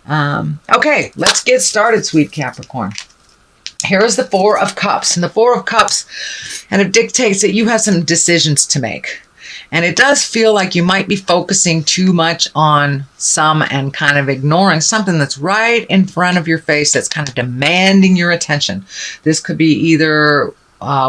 Okay, let's get started, sweet Capricorn. Here is the Four of Cups. And the Four of Cups kind of dictates that you have some decisions to make. And it does feel like you might be focusing too much on some and kind of ignoring something that's right in front of your face that's kind of demanding your attention. This could be either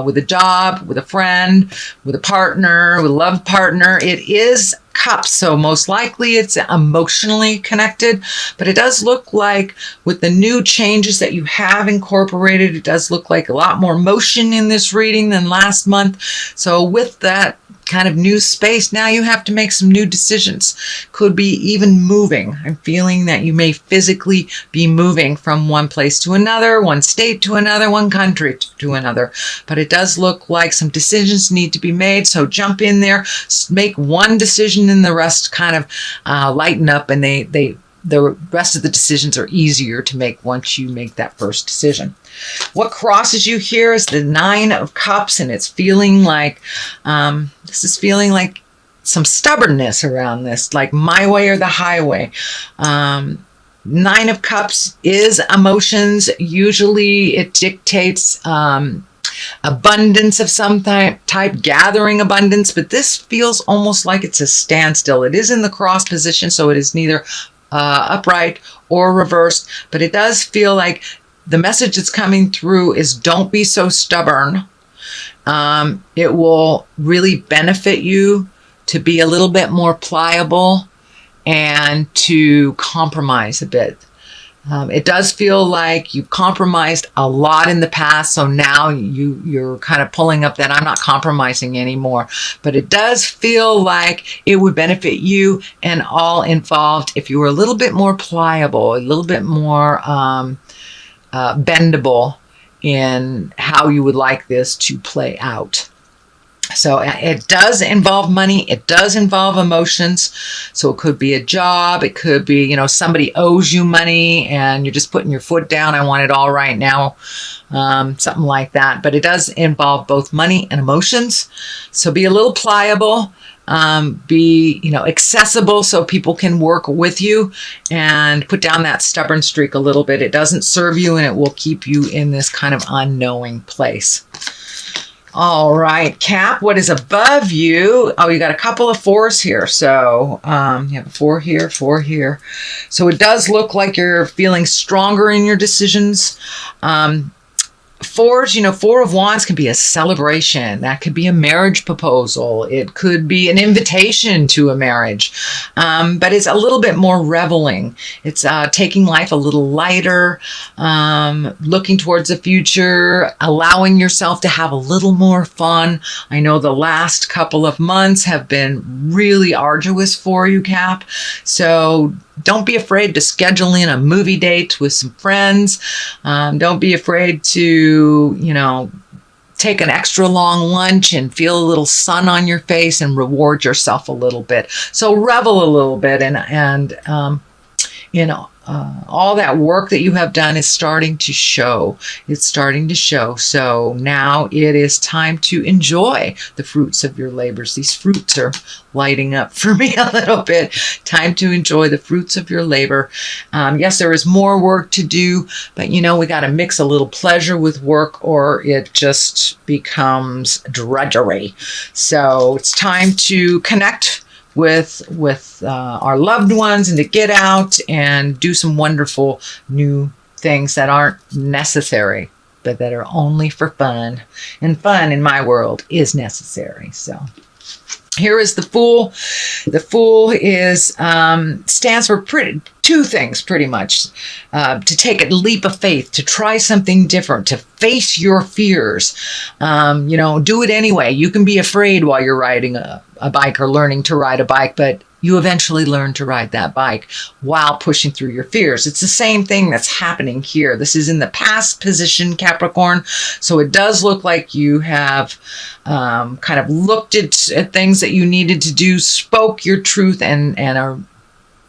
with a job, with a friend, with a partner, with a love partner. It is cups, so most likely it's emotionally connected, but it does look like with the new changes that you have incorporated, it does look like a lot more motion in this reading than last month. So with that kind of new space, now you have to make some new decisions. Could be even moving. I'm feeling that you may physically be moving from one place to another, one state to another, one country to another. But it does look like some decisions need to be made. So jump in there, make one decision, and the rest kind of lighten up, and the rest of the decisions are easier to make once you make that first decision. What crosses you here is the Nine of Cups, and it's feeling like, this is feeling like some stubbornness around this, like my way or the highway. Nine of Cups is emotions. Usually it dictates abundance of some type, gathering abundance, but this feels almost like it's a standstill. It is in the cross position, so it is neither upright or reversed, but it does feel like the message that's coming through is don't be so stubborn. It will really benefit you to be a little bit more pliable and to compromise a bit. It does feel like you've compromised a lot in the past, so now you're kind of pulling up that I'm not compromising anymore. But it does feel like it would benefit you and all involved if you were a little bit more pliable, a little bit more bendable in how you would like this to play out. So it does involve money. It does involve emotions. So it could be a job. It could be, somebody owes you money and you're just putting your foot down. I want it all right now. Something like that. But it does involve both money and emotions. So be a little pliable. Be, accessible so people can work with you, and put down that stubborn streak a little bit. It doesn't serve you, and it will keep you in this kind of unknowing place. All right, Cap, what is above you? Oh, you got a couple of fours here. So you have a four here, four here. So it does look like you're feeling stronger in your decisions. Fours, Four of Wands can be a celebration. That could be a marriage proposal. It could be an invitation to a marriage. But it's a little bit more reveling. It's taking life a little lighter, looking towards the future, allowing yourself to have a little more fun. I know the last couple of months have been really arduous for you, Cap. So don't be afraid to schedule in a movie date with some friends. Don't be afraid to, take an extra long lunch and feel a little sun on your face and reward yourself a little bit. So revel a little bit, and all that work that you have done is starting to show. It's starting to show. So now it is time to enjoy the fruits of your labors. These fruits are lighting up for me a little bit. Time to enjoy the fruits of your labor. Yes, there is more work to do, but we got to mix a little pleasure with work, or it just becomes drudgery. So it's time to connect with our loved ones, and to get out and do some wonderful new things that aren't necessary, but that are only for fun. And fun in my world is necessary. So here is the Fool. The Fool is stands for two things pretty much. To take a leap of faith, to try something different, to face your fears. Do it anyway. You can be afraid while you're riding a bike or learning to ride a bike, but you eventually learn to ride that bike while pushing through your fears. It's the same thing that's happening here. This is in the past position, Capricorn. So it does look like you have kind of looked at things that you needed to do, spoke your truth, and are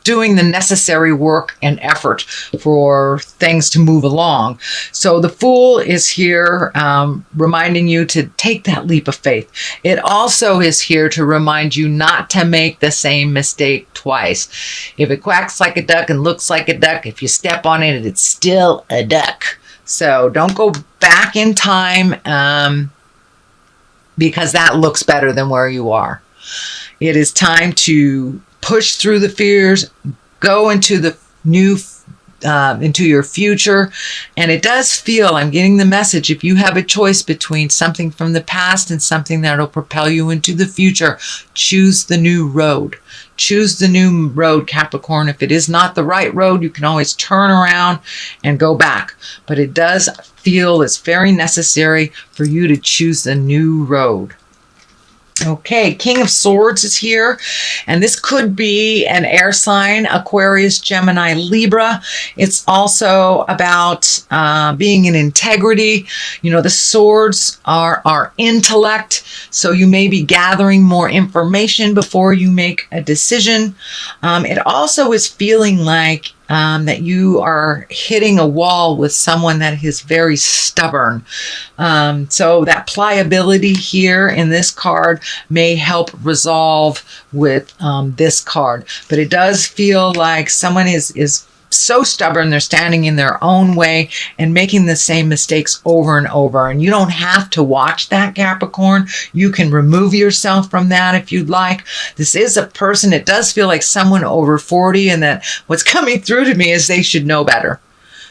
doing the necessary work and effort for things to move along. So the Fool is here reminding you to take that leap of faith. It also is here to remind you not to make the same mistake twice. If it quacks like a duck and looks like a duck, if you step on it, it's still a duck. So don't go back in time because that looks better than where you are. It is time to push through the fears, go into the new, into your future. And it does feel, I'm getting the message, if you have a choice between something from the past and something that'll propel you into the future, choose the new road. Choose the new road, Capricorn. If it is not the right road, you can always turn around and go back. But it does feel it's very necessary for you to choose the new road. Okay, King of Swords is here, and this could be an air sign, Aquarius, Gemini, Libra. It's also about being in integrity. You know, the swords are our intellect, so you may be gathering more information before you make a decision. It also is feeling like that you are hitting a wall with someone that is very stubborn. So that pliability here in this card may help resolve with this card. But it does feel like someone is so stubborn, they're standing in their own way and making the same mistakes over and over. And you don't have to watch that, Capricorn. You can remove yourself from that if you'd like. This is a person, it does feel like someone over 40, and that what's coming through to me is they should know better.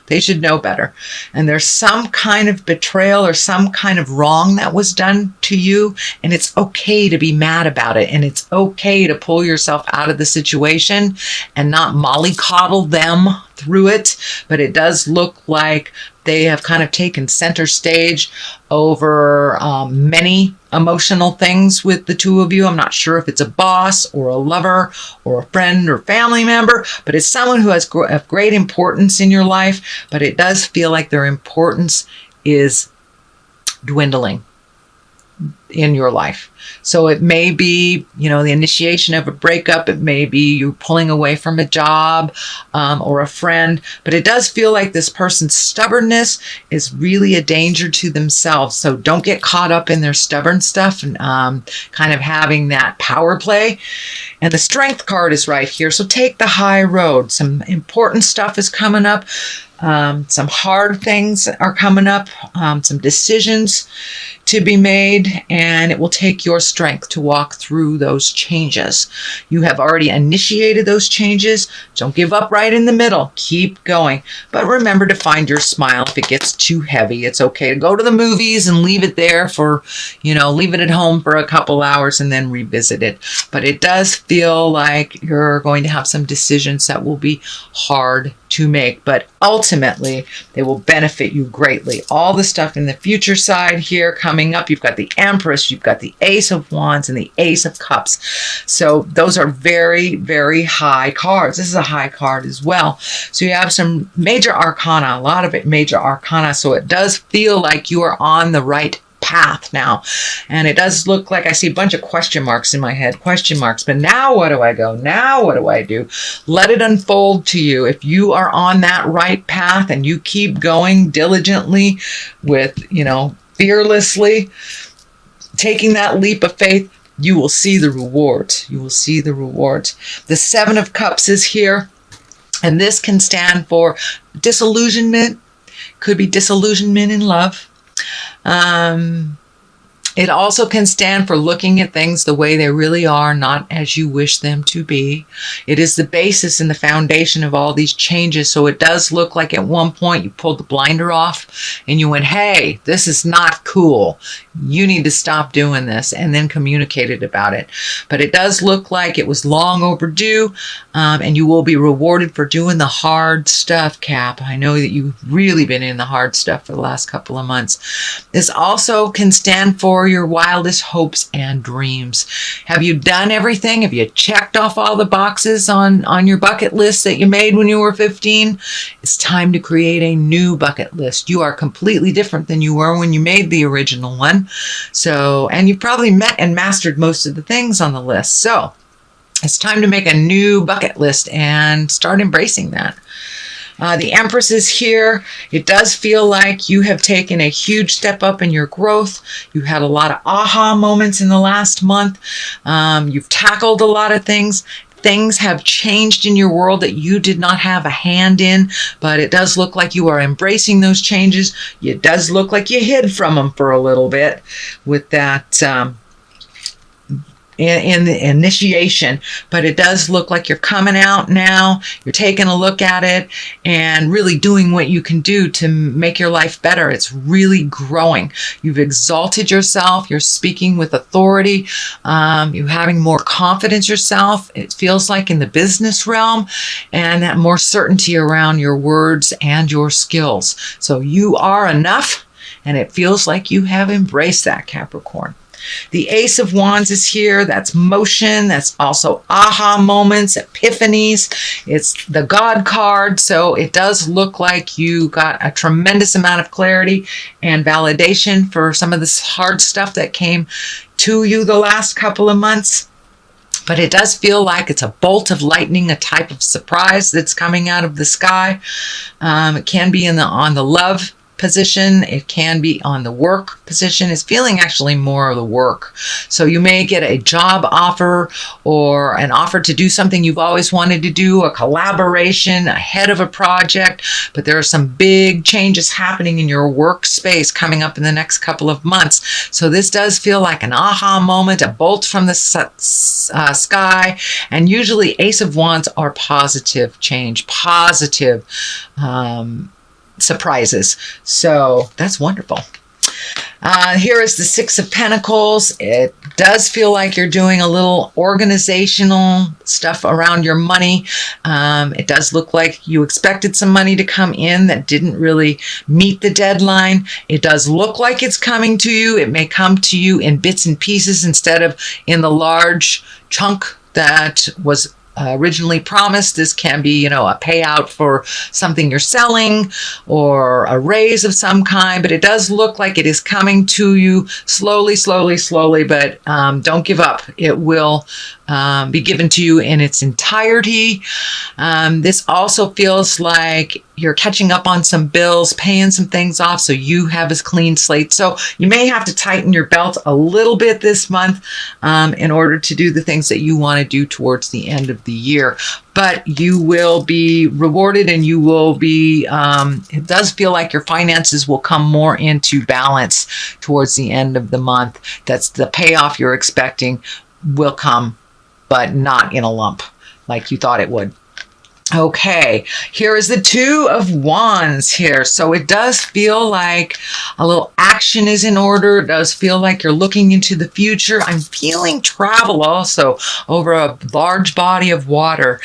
They should know better. And there's some kind of betrayal or some kind of wrong that was done to you. And it's okay to be mad about it. And it's okay to pull yourself out of the situation and not mollycoddle them through it. But it does look like they have kind of taken center stage over many emotional things with the two of you. I'm not sure if it's a boss or a lover or a friend or family member, but it's someone who has of great importance in your life, but it does feel like their importance is dwindling in your life. So it may be, you know, the initiation of a breakup. It may be you pulling away from a job or a friend. But it does feel like this person's stubbornness is really a danger to themselves. So don't get caught up in their stubborn stuff and kind of having that power play. And the Strength card is right here. So take the high road. Some important stuff is coming up. Some hard things are coming up, some decisions to be made, and it will take your strength to walk through those changes. You have already initiated those changes. Don't give up right in the middle. Keep going. But remember to find your smile. If it gets too heavy, it's okay to go to the movies and leave it there for, you know, leave it at home for a couple hours and then revisit it. But it does feel like you're going to have some decisions that will be hard to make, but ultimately they will benefit you greatly. All the stuff in the future side here coming up, you've got the Empress, you've got the Ace of Wands and the Ace of Cups. So those are very, very high cards. This is a high card as well. So you have some major arcana, a lot of it major arcana. So it does feel like you are on the right path now. And it does look like I see a bunch of question marks in my head, question marks. But now what do I go? Now what do I do? Let it unfold to you. If you are on that right path and you keep going diligently with, you know, fearlessly, taking that leap of faith, you will see the rewards. You will see the rewards. The Seven of Cups is here. And this can stand for disillusionment. Could be disillusionment in love. It also can stand for looking at things the way they really are, not as you wish them to be. It is the basis and the foundation of all these changes. So it does look like at one point you pulled the blinder off and you went, hey, this is not cool. You need to stop doing this, and then communicated about it. But it does look like it was long overdue, and you will be rewarded for doing the hard stuff, Cap. I know that you've really been in the hard stuff for the last couple of months. This also can stand for your wildest hopes and dreams. Have you done everything? Have you checked off all the boxes on your bucket list that you made when you were 15? It's time to create a new bucket list. You are completely different than you were when you made the original one. So, and you've probably met and mastered most of the things on the list. So It's time to make a new bucket list and start embracing that. The Empress is here. It does feel like you have taken a huge step up in your growth. You had a lot of aha moments in the last month. You've tackled a lot of things. Things have changed in your world that you did not have a hand in, but it does look like you are embracing those changes. It does look like you hid from them for a little bit with that in the initiation, but it does look like you're coming out now. You're taking a look at it and really doing what you can do to make your life better. It's really growing. You've exalted yourself. You're speaking with authority. You're having more confidence yourself. It feels like in the business realm, and that more certainty around your words and your skills. So you are enough, and it feels like you have embraced that, Capricorn. The Ace of Wands is here. That's motion. That's also aha moments, epiphanies. It's the God card. So it does look like you got a tremendous amount of clarity and validation for some of this hard stuff that came to you the last couple of months. But it does feel like it's a bolt of lightning, a type of surprise that's coming out of the sky. It can be on the love position. It can be on the work position. It's feeling actually more of the work. So you may get a job offer or an offer to do something you've always wanted to do, a collaboration ahead of a project, but there are some big changes happening in your workspace coming up in the next couple of months. So this does feel like an aha moment, a bolt from the sky, and usually Ace of Wands are positive change, positive surprises. So that's wonderful. Here is the Six of Pentacles. It does feel like you're doing a little organizational stuff around your money. It does look like you expected some money to come in that didn't really meet the deadline. It does look like it's coming to you. It may come to you in bits and pieces instead of in the large chunk that was originally promised. This can be, a payout for something you're selling or a raise of some kind, but it does look like it is coming to you slowly, but don't give up. It will be given to you in its entirety. This also feels like you're catching up on some bills, paying some things off, so you have a clean slate. So you may have to tighten your belt a little bit this month in order to do the things that you want to do towards the end of the year. But you will be rewarded, and you will be, it does feel like your finances will come more into balance towards the end of the month. That's the payoff you're expecting will come, but not in a lump like you thought it would. Okay, here is the Two of Wands here. So it does feel like a little action is in order. It does feel like you're looking into the future. I'm feeling travel also over a large body of water.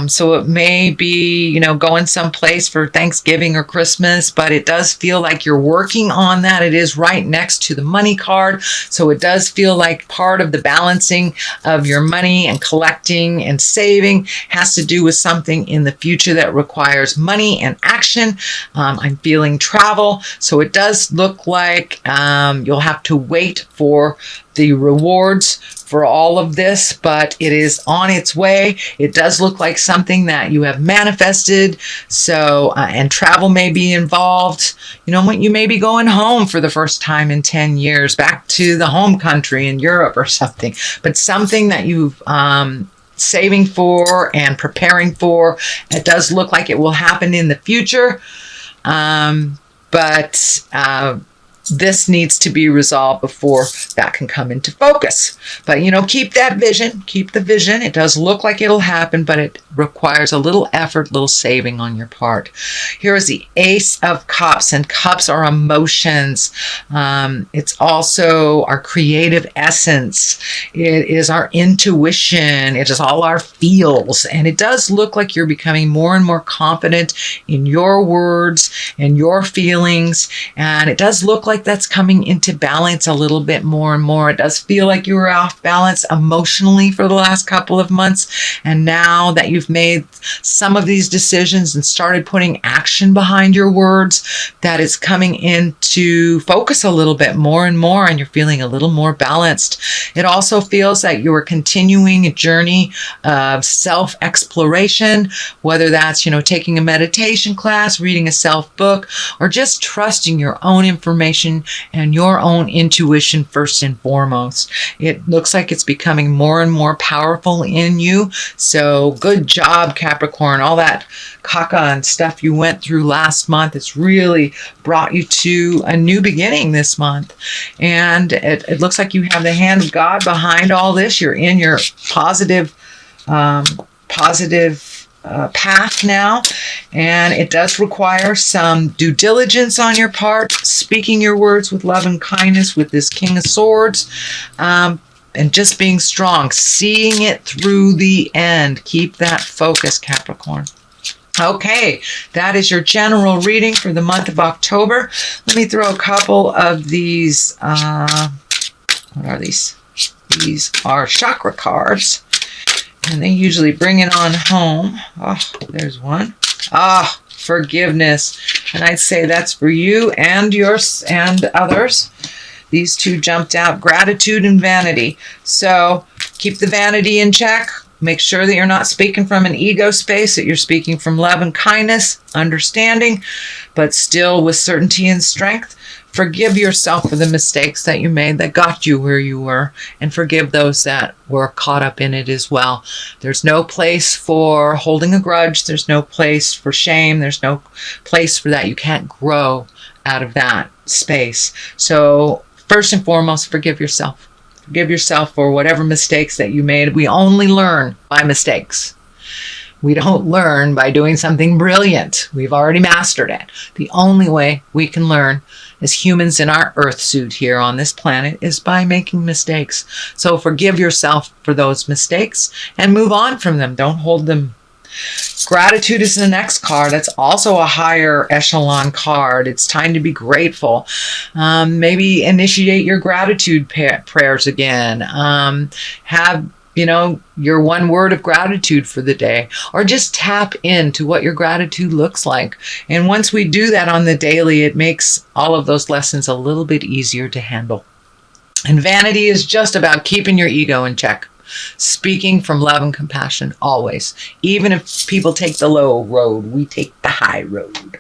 So it may be, going someplace for Thanksgiving or Christmas, but it does feel like you're working on that. It is right next to the money card. So it does feel like part of the balancing of your money and collecting and saving has to do with something in the future that requires money and action. I'm feeling travel. So it does look like you'll have to wait for the rewards for all of this, but it is on its way. It does look like something that you have manifested. So, and travel may be involved. You may be going home for the first time in 10 years, back to the home country in Europe or something, but something that you've saving for and preparing for. It does look like it will happen in the future, but this needs to be resolved before that can come into focus. But, keep that vision, keep the vision. It does look like it'll happen, but it requires a little effort, little saving on your part. Here is the Ace of Cups, and cups are emotions. It's also our creative essence. It is our intuition. It is all our feels. And it does look like you're becoming more and more confident in your words and your feelings. And it does look like like that's coming into balance a little bit more and more. It does feel like you were off balance emotionally for the last couple of months. And now that you've made some of these decisions and started putting action behind your words, that it's coming into focus a little bit more and more, and you're feeling a little more balanced. It also feels like you are continuing a journey of self-exploration, whether that's, taking a meditation class, reading a self-book, or just trusting your own information and your own intuition first and foremost. It looks like it's becoming more and more powerful in you. So good job, Capricorn. All that caca and stuff you went through last month, it's really brought you to a new beginning this month. And it looks like you have the hand of God behind all this. You're in your positive path now, and it does require some due diligence on your part, speaking your words with love and kindness with this King of Swords, and just being strong, seeing it through the end. Keep that focus, Capricorn. Okay, that is your general reading for the month of October. Let me throw a couple of these, what are these? These are chakra cards. And they usually bring it on home. Oh, there's one. Ah, forgiveness. And I'd say that's for you and yours and others. These two jumped out, gratitude and vanity. So keep the vanity in check. Make sure that you're not speaking from an ego space, that you're speaking from love and kindness, understanding, but still with certainty and strength. Forgive yourself for the mistakes that you made that got you where you were, and forgive those that were caught up in it as well. There's no place for holding a grudge. There's no place for shame. There's no place for that. You can't grow out of that space. So first and foremost, forgive yourself. Forgive yourself for whatever mistakes that you made. We only learn by mistakes. We don't learn by doing something brilliant. We've already mastered it. The only way we can learn as humans in our earth suit here on this planet is by making mistakes. So forgive yourself for those mistakes and move on from them. Don't hold them. Gratitude is the next card. That's also a higher echelon card. It's time to be grateful. Maybe initiate your gratitude prayers again. Have your one word of gratitude for the day, or just tap into what your gratitude looks like. And once we do that on the daily, it makes all of those lessons a little bit easier to handle. And vanity is just about keeping your ego in check. Speaking from love and compassion always. Even if people take the low road, we take the high road.